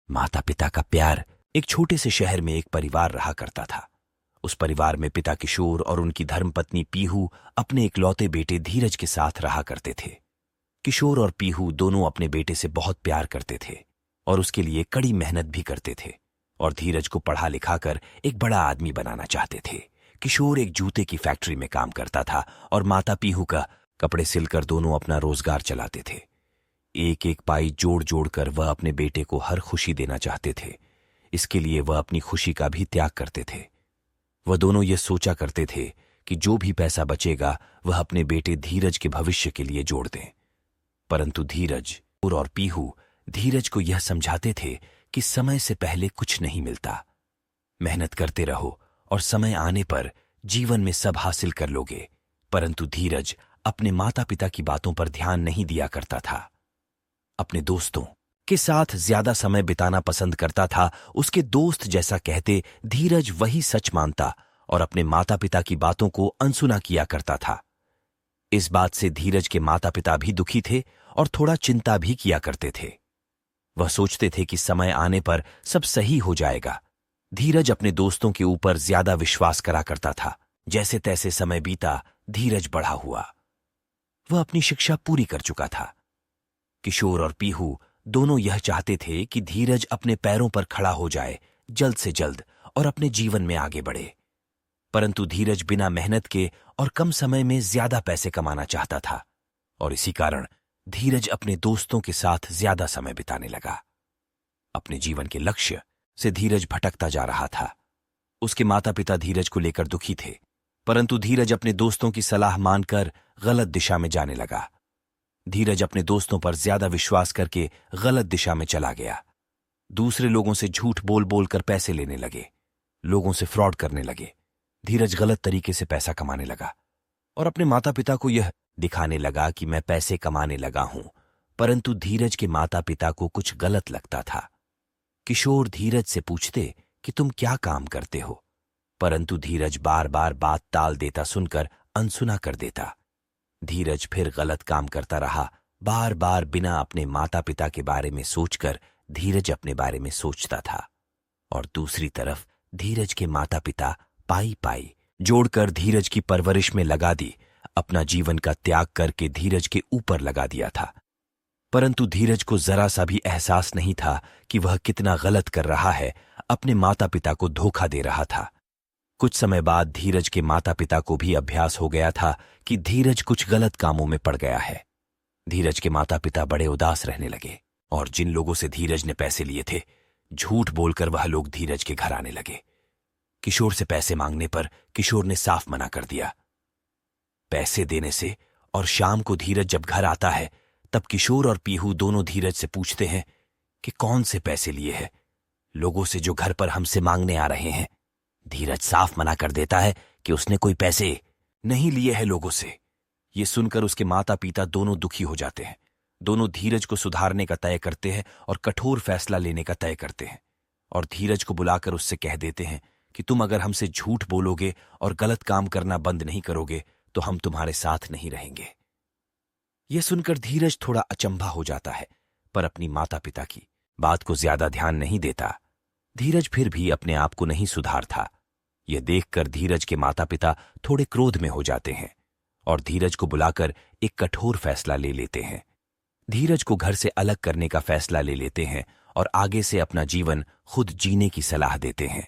माता पिता का प्यार। एक छोटे से शहर में एक परिवार रहा करता था। उस परिवार में पिता किशोर और उनकी धर्मपत्नी पीहू अपने इकलौते बेटे धीरज के साथ रहा करते थे। किशोर और पीहू दोनों अपने बेटे से बहुत प्यार करते थे और उसके लिए कड़ी मेहनत भी करते थे और धीरज को पढ़ा लिखाकर एक बड़ा आदमी बनाना चाहते थे। किशोर एक जूते की फैक्ट्री में काम करता था और माता पीहू का कपड़े सिलकर दोनों अपना रोजगार चलाते थे। एक एक पाई जोड़ जोड़ कर वह अपने बेटे को हर खुशी देना चाहते थे। इसके लिए वह अपनी खुशी का भी त्याग करते थे। वह दोनों ये सोचा करते थे कि जो भी पैसा बचेगा वह अपने बेटे धीरज के भविष्य के लिए जोड़ दें। परंतु धीरज और पीहू धीरज को यह समझाते थे कि समय से पहले कुछ नहीं मिलता। मेहनत करते रहो और समय आने पर जीवन में सब हासिल कर लोगे। परंतु धीरज अपने माता पिता की बातों पर ध्यान नहीं दिया करता था। अपने दोस्तों के साथ ज्यादा समय बिताना पसंद करता था। उसके दोस्त जैसा कहते धीरज वही सच मानता और अपने माता पिता की बातों को अनसुना किया करता था। इस बात से धीरज के माता पिता भी दुखी थे और थोड़ा चिंता भी किया करते थे। वह सोचते थे कि समय आने पर सब सही हो जाएगा। धीरज अपने दोस्तों के ऊपर ज्यादा विश्वास करा करता था। जैसे तैसे समय बीता, धीरज बड़ा हुआ। वह अपनी शिक्षा पूरी कर चुका था। किशोर और पीहू दोनों यह चाहते थे कि धीरज अपने पैरों पर खड़ा हो जाए जल्द से जल्द और अपने जीवन में आगे बढ़े। परंतु धीरज बिना मेहनत के और कम समय में ज्यादा पैसे कमाना चाहता था और इसी कारण धीरज अपने दोस्तों के साथ ज्यादा समय बिताने लगा। अपने जीवन के लक्ष्य से धीरज भटकता जा रहा था। उसके माता पिता धीरज को लेकर दुखी थे, परंतु धीरज अपने दोस्तों की सलाह मानकर गलत दिशा में जाने लगा। धीरज अपने दोस्तों पर ज्यादा विश्वास करके गलत दिशा में चला गया। दूसरे लोगों से झूठ बोल बोल कर पैसे लेने लगे, लोगों से फ्रॉड करने लगे। धीरज गलत तरीके से पैसा कमाने लगा और अपने माता पिता को यह दिखाने लगा कि मैं पैसे कमाने लगा हूं। परंतु धीरज के माता पिता को कुछ गलत लगता था। किशोर धीरज से पूछते कि तुम क्या काम करते हो, परंतु धीरज बार बार बात टाल देता सुनकर अनसुना कर देता। धीरज फिर गलत काम करता रहा। बार बार बिना अपने माता पिता के बारे में सोचकर धीरज अपने बारे में सोचता था और दूसरी तरफ धीरज के माता पिता पाई पाई जोड़कर धीरज की परवरिश में लगा दी। अपना जीवन का त्याग करके धीरज के ऊपर लगा दिया था। परंतु धीरज को जरा सा भी एहसास नहीं था कि वह कितना गलत कर रहा है, अपने माता पिता को धोखा दे रहा था। कुछ समय बाद धीरज के माता पिता को भी अभ्यास हो गया था कि धीरज कुछ गलत कामों में पड़ गया है। धीरज के माता पिता बड़े उदास रहने लगे और जिन लोगों से धीरज ने पैसे लिए थे, झूठ बोलकर वह लोग धीरज के घर आने लगे। किशोर से पैसे मांगने पर किशोर ने साफ मना कर दिया। पैसे देने से और शाम को धीरज जब घर आता है तब किशोर और पीहू दोनों धीरज से पूछते हैं कि कौन से पैसे लिए हैं, लोगों से जो घर पर हमसे मांगने आ रहे हैं। धीरज साफ मना कर देता है कि उसने कोई पैसे नहीं लिए हैं लोगों से। ये सुनकर उसके माता पिता दोनों दुखी हो जाते हैं। दोनों धीरज को सुधारने का तय करते हैं और कठोर फैसला लेने का तय करते हैं और धीरज को बुलाकर उससे कह देते हैं कि तुम अगर हमसे झूठ बोलोगे और गलत काम करना बंद नहीं करोगे तो हम तुम्हारे साथ नहीं रहेंगे। यह सुनकर धीरज थोड़ा अचंभा हो जाता है, पर अपनी माता पिता की बात को ज्यादा ध्यान नहीं देता। धीरज फिर भी अपने आप को नहीं सुधारता। यह देखकर धीरज के माता पिता थोड़े क्रोध में हो जाते हैं और धीरज को बुलाकर एक कठोर फैसला ले लेते हैं। धीरज को घर से अलग करने का फैसला ले लेते हैं और आगे से अपना जीवन खुद जीने की सलाह देते हैं।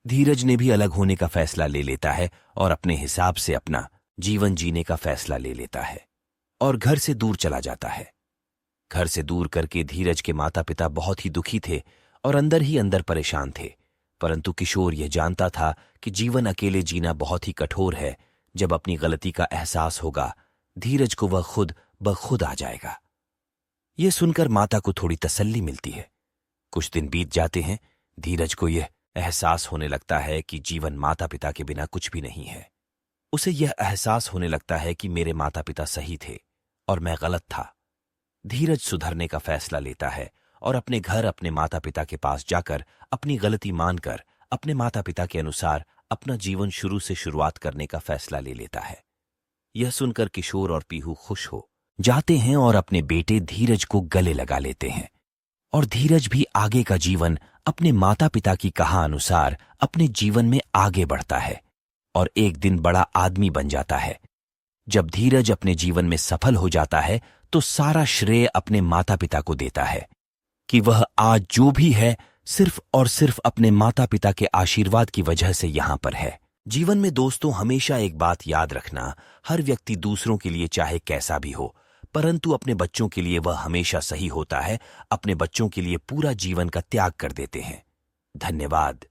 धीरज ने भी अलग होने का फैसला ले लेता है और अपने हिसाब से अपना जीवन जीने का फैसला ले लेता है और घर से दूर चला जाता है। घर से दूर करके धीरज के माता पिता बहुत ही दुखी थे और अंदर ही अंदर परेशान थे। परंतु किशोर यह जानता था कि जीवन अकेले जीना बहुत ही कठोर है। जब अपनी गलती का एहसास होगा, धीरज को वह खुद ब खुद आ जाएगा। यह सुनकर माता को थोड़ी तसल्ली मिलती है। कुछ दिन बीत जाते हैं। धीरज को यह एहसास होने लगता है कि जीवन माता पिता के बिना कुछ भी नहीं है। उसे यह एहसास होने लगता है कि मेरे माता पिता सही थे और मैं गलत था। धीरज सुधरने का फैसला लेता है और अपने घर अपने माता पिता के पास जाकर अपनी गलती मानकर अपने माता पिता के अनुसार अपना जीवन शुरू से शुरुआत करने का फैसला ले लेता है। यह सुनकर किशोर और पीहू खुश हो जाते हैं और अपने बेटे धीरज को गले लगा लेते हैं और धीरज भी आगे का जीवन अपने माता पिता की कहा अनुसार अपने जीवन में आगे बढ़ता है और एक दिन बड़ा आदमी बन जाता है। जब धीरज अपने जीवन में सफल हो जाता है तो सारा श्रेय अपने माता पिता को देता है कि वह आज जो भी है सिर्फ और सिर्फ अपने माता पिता के आशीर्वाद की वजह से यहां पर है। जीवन में दोस्तों हमेशा एक बात याद रखना, हर व्यक्ति दूसरों के लिए चाहे कैसा भी हो, परंतु अपने बच्चों के लिए वह हमेशा सही होता है। अपने बच्चों के लिए पूरा जीवन का त्याग कर देते हैं। धन्यवाद।